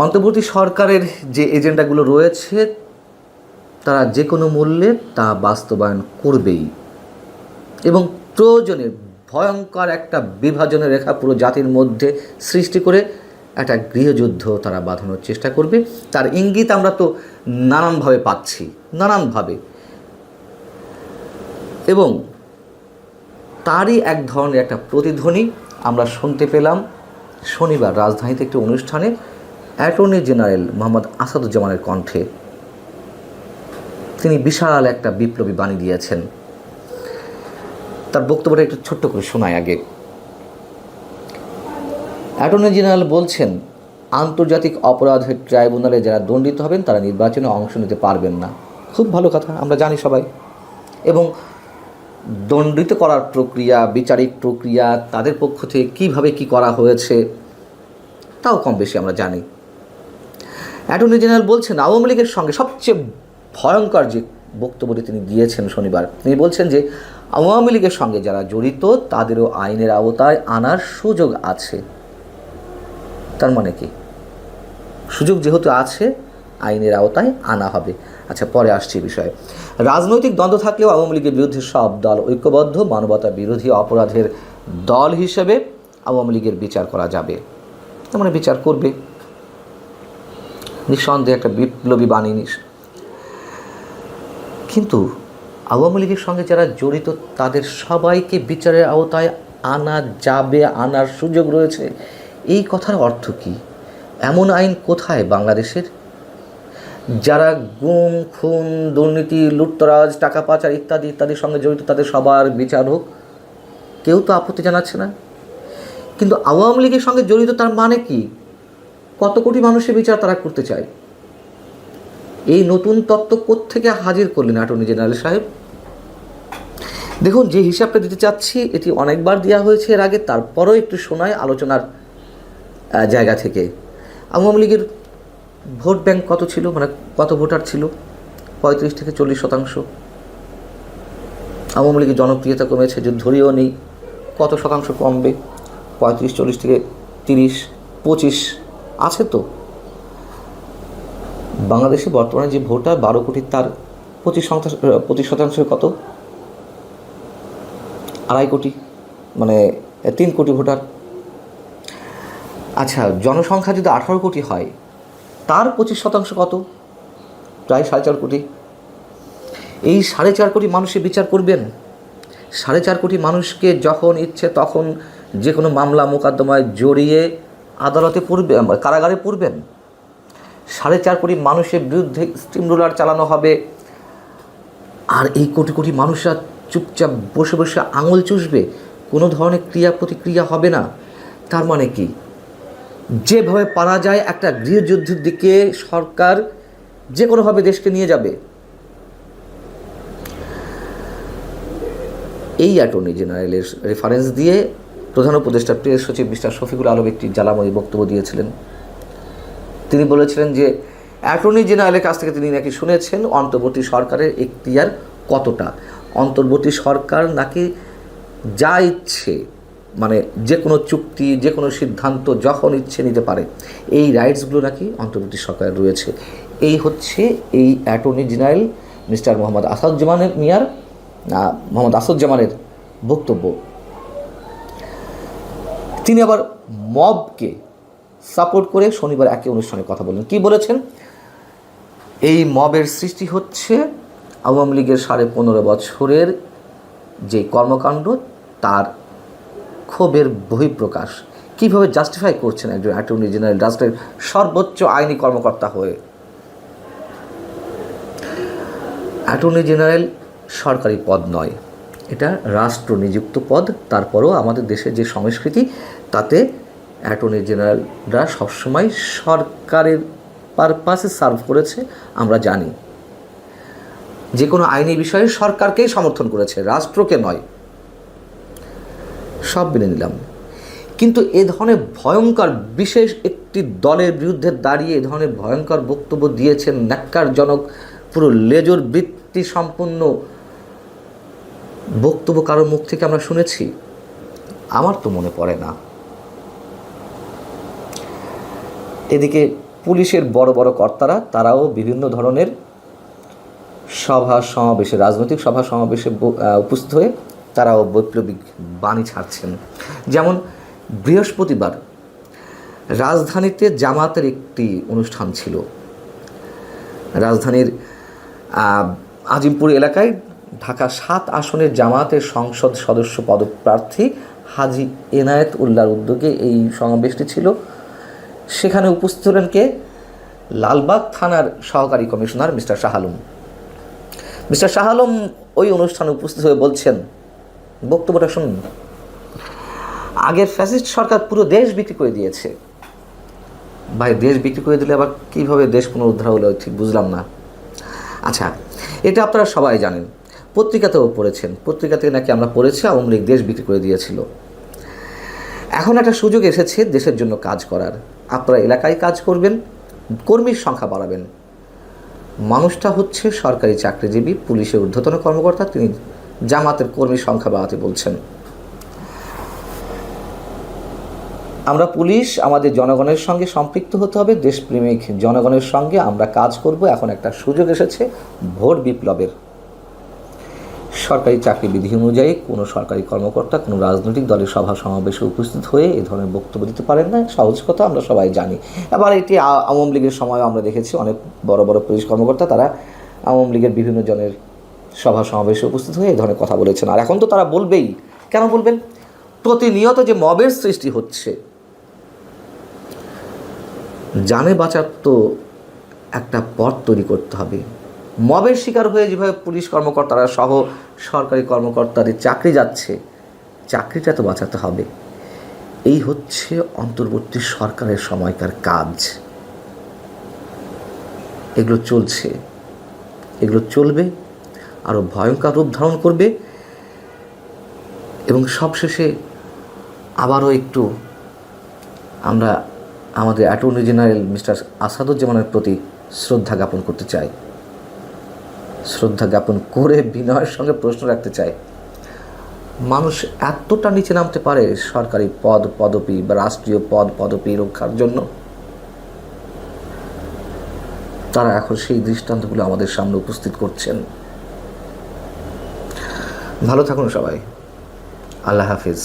অন্তর্বর্তী সরকারের যে এজেন্ডাগুলো রয়েছে তারা যে কোনো মূল্যে তা বাস্তবায়ন করবেই এবং প্রয়োজনে ভয়ঙ্কর একটা বিভাজনের রেখা পুরো জাতির মধ্যে সৃষ্টি করে একটা গৃহযুদ্ধ তারা বাঁধানোর চেষ্টা করবে। তার ইঙ্গিত আমরা তো নানানভাবে পাচ্ছি, নানানভাবে, এবং তারই এক ধরনের একটা প্রতিধ্বনি আমরা শুনতে পেলাম শনিবার রাজধানীতে একটি অনুষ্ঠানে অ্যাটর্নি জেনারেল মোহাম্মদ আসাদুজ্জামানের কণ্ঠে। তিনি বিশাল একটা বিপ্লবী বাণী দিয়েছেন। তার বক্তব্যটা একটু ছোট্ট করে শোনায় আগে। অ্যাটর্নি জেনারেল বলছেন, আন্তর্জাতিক অপরাধের ট্রাইব্যুনালে যারা দণ্ডিত হবেন তারা নির্বাচনে অংশ নিতে পারবেন না। খুব ভালো কথা, আমরা জানি সবাই। এবং দণ্ডিত করার প্রক্রিয়া, বিচারিক প্রক্রিয়া, তাদের পক্ষ থেকে কীভাবে কী করা হয়েছে তাও কম বেশি আমরা জানি। অ্যাটর্নি জেনারেল বলছেন, আওয়ামী লীগের সঙ্গে সবচেয়ে ভয়ঙ্কর যে বক্তব্যটি তিনি দিয়েছেন শনিবার, তিনি বলছেন যে আওয়ামী লীগের সঙ্গে যারা জড়িত তাদেরও আইনের আওতায় আনার সুযোগ আছে। তার মানে কি? সুযোগ যেহেতু আছে, আইনের আওতায় আনা হবে। আচ্ছা, পরে আসছি বিষয়ে। রাজনৈতিক দ্বন্দ্ব থাকলেও আওয়ামী লীগের বিরুদ্ধে সব দল ঐক্যবদ্ধ। মানবতা বিরোধী অপরাধের দল হিসেবে আওয়ামী লীগের বিচার করা যাবে। তার মানে বিচার করবে, নিঃসন্দেহে একটা বিপ্লবী বাণী। কিন্তু আওয়ামী লীগের সঙ্গে যারা জড়িত তাদের সবাইকে বিচারের আওতায় আনা যাবে, আনার সুযোগ রয়েছে, এই কথার অর্থ কী? এমন আইন কোথায় বাংলাদেশের? যারা গুম, খুন, দুর্নীতি, লুটতরাজ, টাকা পাচার ইত্যাদি ইত্যাদির সঙ্গে জড়িত তাদের সবার বিচার হোক, কেউ তো আপত্তি জানাচ্ছে না। কিন্তু আওয়ামী লীগের সঙ্গে জড়িত তার মানে কি? কত কোটি মানুষের বিচার তারা করতে চায়। এই নতুন তত্ত্ব কোত্থেকে হাজির করলেন অ্যাটর্নি জেনারেল সাহেব? দেখুন, যে হিসাবটা দিতে চাচ্ছি এটি অনেকবার দেওয়া হয়েছে এর আগে, তারপরও একটু শোনায় আলোচনার জায়গা থেকে। আওয়ামী লীগের ভোট ব্যাংক কত ছিল, মানে কত ভোটার ছিল? 35 থেকে 40%। আওয়ামী লীগের জনপ্রিয়তা কমেছে, যদি ধরেও নেই কত শতাংশ কমবে? 35-40 থেকে 30-25 আছে তো। বাংলাদেশে বর্তমানে যে ভোটার 12 কোটি, তার 25% কত? 2.5 কোটি, মানে 3 কোটি ভোটার। আচ্ছা, জনসংখ্যা যদি 18 কোটি হয়, তার 25% কত? প্রায় 4.5 কোটি। এই 4.5 কোটি মানুষের বিচার করবেন? 4.5 কোটি মানুষকে যখন ইচ্ছে তখন যে কোনো মামলা মোকদ্দমায় জড়িয়ে আদালতে পড়বেন, কারাগারে পড়বেন? 4.5 কোটি মানুষের বিরুদ্ধে স্টিমরোলার চালানো হবে, আর এই কোটি কোটি মানুষরা চুপচাপ বসে বসে আঙুল চুষবে, কোনো ধরনের ক্রিয়া প্রতিক্রিয়া হবে না? তার মানে কি? যেভাবে পারা যায় একটা গৃহযুদ্ধের দিকে সরকার যে কোনোভাবে দেশকে নিয়ে যাবে। এই অ্যাটর্নি জেনারেলের রেফারেন্স দিয়ে প্রধান উপদেষ্টা প্রেস সচিব মিস্টার শফিকুল আলম একটি জ্বালাময়ী বক্তব্য দিয়েছিলেন। তিনি বলেছিলেন যে অ্যাটর্নি জেনারেলের কাছ থেকে তিনি নাকি শুনেছেন অন্তর্বর্তী সরকারের এখতিয়ার কতটা। অন্তর্বর্তী সরকার নাকি যা ইচ্ছে, মানে যে কোনো চুক্তি, যে কোনো সিদ্ধান্ত যখন ইচ্ছে নিতে পারে, এই রাইটসগুলো নাকি অন্তর্বর্তী সরকারের রয়েছে। এই হচ্ছে এই অ্যাটর্নি জেনারেল মিস্টার মোহাম্মদ আসাদুজ্জামানের বক্তব্য। তিনি আবার মবকে সাপোর্ট করে শনিবার একই অনুষ্ঠানে কথা বলেন। কি বলেছেন? এই মবের সৃষ্টি হচ্ছে আওয়ামী লীগের 15.5 বছরের যে কর্মকাণ্ড, তার ক্ষোভের বহিঃপ্রকাশ। কীভাবে জাস্টিফাই করছেন একজন অ্যাটর্নি জেনারেল, রাষ্ট্রের সর্বোচ্চ আইনি কর্মকর্তা হয়ে? অ্যাটর্নি জেনারেল সরকারি পদ নয়, এটা রাষ্ট্র নিযুক্ত পদ। তারপরও আমাদের দেশের যে সংস্কৃতি, তাতে অ্যাটর্নি জেনারেলরা সবসময় সরকারের পারপাসে সার্ভ করেছে, আমরা জানি। যে কোনো আইনি বিষয়ে সরকারকেই সমর্থন করেছে, রাষ্ট্রকে নয়। সব মেনে নিলাম, কিন্তু এ ধরনের ভয়ঙ্কর বিশেষ একটি দলের বিরুদ্ধে দাঁড়িয়ে এ ধরনের ভয়ঙ্কর বক্তব্য দিয়েছেন, ন্যাক্কারজনক, পুরো লেজর বৃত্তি সম্পন্ন বক্তব্য কারোর মুখ থেকে আমরা শুনেছি? আমার তো মনে পড়ে না। এদিকে পুলিশের বড় বড় কর্তারা তারাও বিভিন্ন ধরনের সভা সমাবেশে, রাজনৈতিক সভা সমাবেশে উপস্থিত হয়ে তারাও বৈপ্লবিক বাণী ছাড়ছেন। যেমন বৃহস্পতিবার রাজধানীতে জামাতের একটি অনুষ্ঠান ছিল। রাজধানীর আজিমপুর এলাকায় ঢাকা 7 আসনের জামাতের সংসদ সদস্য পদপ্রার্থী হাজী এনায়েত উল্লাহর উদ্যোগে এই সমাবেশটি ছিল। সেখানে উপস্থিত হলেন কে? লালবাগ থানার সহকারী commissioner mister Shah Alam. Mister Shah Alam ওই অনুষ্ঠানে উপস্থিত হয়ে বলছেন, বক্তব্যটা শুনুন, আগের ফ্যাসিস্ট সরকার পুরো দেশ বিক্রি করে দিয়েছে। ভাই, দেশ বিক্রি করে দিলে আবার কীভাবে দেশ পুনরুদ্ধার হলো ঠিক বুঝলাম না। আচ্ছা, এটা আপনারা সবাই জানেন, পত্রিকাতেও পড়েছেন, পত্রিকাতে নাকি আমরা পড়েছি আওয়ামী লীগ দেশ বিক্রি করে দিয়েছিল। এখন একটা সুযোগ এসেছে দেশের জন্য কাজ করার। আপনারা এলাকায় কাজ করবেন, কর্মীর সংখ্যা বাড়াবেন। মানুষটা হচ্ছে সরকারি চাকরিজীবী, পুলিশের ঊর্ধ্বতন কর্মকর্তা, তিনি জামাতের কর্মীর সংখ্যা বাড়াতে বলছেন। আমরা পুলিশ আমাদের জনগণের সঙ্গে সম্পৃক্ত হতে হবে, দেশপ্রেমিক জনগণের সঙ্গে আমরা কাজ করব। এখন একটা সুযোগ এসেছে ভোট বিপ্লবের। সরকারি চাকরি বিধি অনুযায়ী কোনো সরকারি কর্মকর্তা কোনো রাজনৈতিক দলের সভা সমাবেশে উপস্থিত হয়ে এ ধরনের বক্তব্য দিতে পারেন না, সহজ কথা, আমরা সবাই জানি। এবার এটি আওয়ামী লীগের সময় আমরা দেখেছি অনেক বড় বড় পুলিশ কর্মকর্তা তারা আওয়ামী লীগের বিভিন্ন জনের সভা সমাবেশে উপস্থিত হয়ে এই ধরনের কথা বলেছেন। আর এখন তো তারা বলবেই। কেন বলবেন? প্রতিনিয়ত যে মবের সৃষ্টি হচ্ছে, জানে বাঁচার তো একটা পথ তৈরি করতে হবে। মবের শিকার হয়ে যেভাবে পুলিশ কর্মকর্তারা সহ সরকারি কর্মকর্তাদের চাকরি যাচ্ছে, চাকরিটা তো বাঁচাতে হবে। এই হচ্ছে অন্তর্বর্তী সরকারের সময়কার কাজ। এগুলো চলছে, এগুলো চলবে, আরও ভয়ঙ্কর রূপ ধারণ করবে। এবং সবশেষে আবারও একটু আমরা আমাদের অ্যাটর্নি জেনারেল মিস্টার আসাদুজ্জামানের প্রতি শ্রদ্ধা জ্ঞাপন করতে চাই। শ্রদ্ধা জ্ঞাপন করে বিনয়ের সঙ্গে প্রশ্ন রাখতে চাই, মানুষ এতটা নিচে নামতে পারে সরকারি পদ পদবি বা রাষ্ট্রীয় পদ পদবি রক্ষার জন্য? তারা এখন সেই দৃষ্টান্তগুলো আমাদের সামনে উপস্থিত করছেন। ভালো থাকুন সবাই। আল্লাহ হাফিজ।